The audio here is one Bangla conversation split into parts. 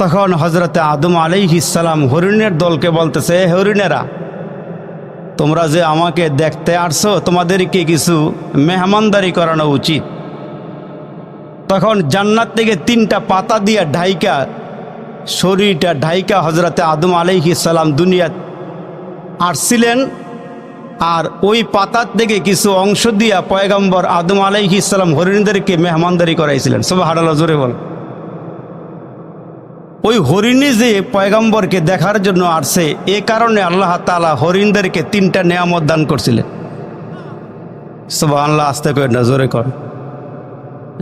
তখন হজরতে আদম আলাইহিস সালাম হরিণের দলকে বলতেছে, হরিণেরা, তোমরা যে আমাকে দেখতে আসছো, তোমাদেরকে কিছু মেহমানদারি করানো উচিত। তখন জান্নাত থেকে 3টা পাতা দিয়ে ঢাইকা, শরীরটা ঢাইকা হজরতে আদম আলাইহিস সালাম দুনিয়া আসছিলেন। আর ওই পাতার থেকে কিছু অংশ দিয়া পয়গম্বর আদম আলাইহিস সালাম হরিণদেরকে মেহমানদারি করাইছিলেন। সুবহানাল্লাহ, জোরে বল। ওই হরিণী যে পয়গম্বরকে দেখার জন্য আসছে, এ কারণে আল্লাহ তাআলা হরিণদেরকে 3টা নেয়ামত দান করছিলেন। সুবহানাল্লাহ, আস্তে করে না, জোরে কর।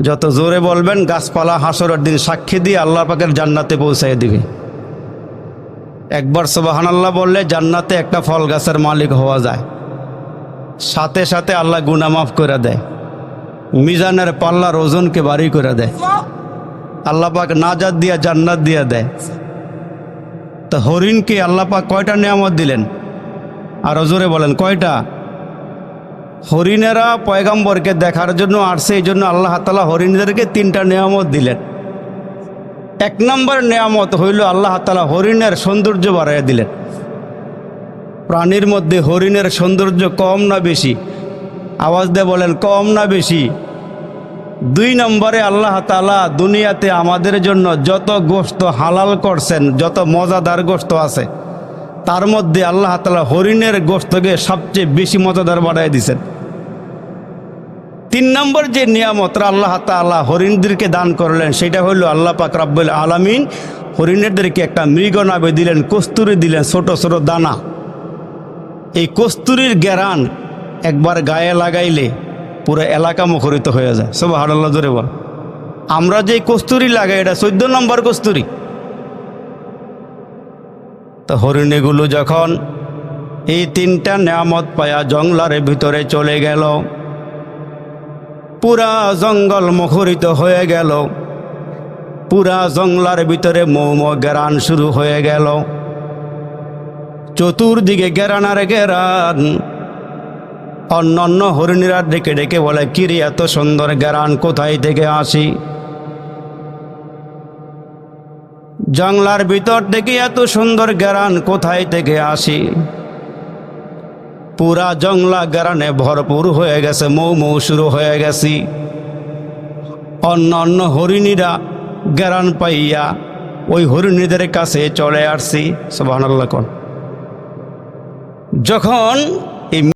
যত জোরে বলবেন গাছপালা হাসরের দিন সাক্ষী দিয়ে আল্লাহ পাকের জান্নাতে পৌঁছায় দিবে। একবার সুবহানাল্লাহ বললে জান্নাতে একটা ফল গাছের মালিক হওয়া যায়, সাথে সাথে আল্লাহ গুনাহ মাফ করে দেয়, মিজানের পাল্লার ওজনকে ভারী করে দেয়, আল্লাহ পাক নাজাত দিয়া জান্নাত দিয়া দেয়। তো হরিণকে আল্লাহ পাক কয়টা নিয়ামত দিলেন? আর জোরে বলেন, কয়টা? হরিণেরা পয়গম্বরকে দেখার জন্য আসছে, এই জন্য আল্লাহ তাআলা হরিণদেরকে 3টা নিয়ামত দিলেন। 1 নম্বর নিয়ামত হইল আল্লাহ তাআলা হরিণের সৌন্দর্য বাড়াইয়া দিলেন। প্রাণীর মধ্যে হরিণের সৌন্দর্য কম না বেশি? আওয়াজ দিয়ে বলেন, কম না বেশি? 2 নম্বরে আল্লাহ তাআলা দুনিয়াতে আমাদের জন্য যত গোশত হালাল করছেন, যত মজাদার গোশত আছে, তার মধ্যে আল্লাহ তাআলা হরিণের গোশতকে সবচেয়ে বেশি মজাদার বানায় দিয়েছেন। 3 নম্বর যে নিয়ামতটা আল্লাহ তাআলা হরিণদেরকে দান করলেন, সেটা হলো আল্লাহ পাক রব্বুল আলামিন হরিণদেরকে একটা মৃগনাভি দিলেন, কস্তুরী দিলেন, ছোট ছোট দানা। এই কস্তুরীর ঘ্রাণ একবার গায়ে লাগাইলে পুরো এলাকা মুখরিত হয়ে যায়। সুবহানাল্লাহ, জোরে বল। আমরা যে কস্তুরী লাগাই, এটা 14 নম্বর কস্তুরী। তো হরিণগুলো যখন এই 3টা নিয়ামত পায়া জঙ্গলের ভিতরে চলে গেল, পুরা জঙ্গল মুখরিত হয়ে গেল, পুরা জঙ্গলের ভিতরে মৌ ঘ্রাণ শুরু হয়ে গেল, চতুর্দিকে ঘ্রাণ আর ঘ্রাণ। অন্য হরিণীরা ডেকে ডেকে বলে, কিরে এত সুন্দর ঘ্রাণ কোথায় থেকে আসি? জঙ্গলার ভিতর থেকে এত সুন্দর ঘ্রাণ কোথায় থেকে আসি? পুরা জঙ্গলা ঘ্রাণে ভরপুর হয়ে গেছে, মৌ শুরু হয়ে গেছি। অন্য হরিণীরা ঘ্রাণ পাইয়া ওই হরিণীদের কাছে চলে আসছি। সুবহানাল্লাহ। যখন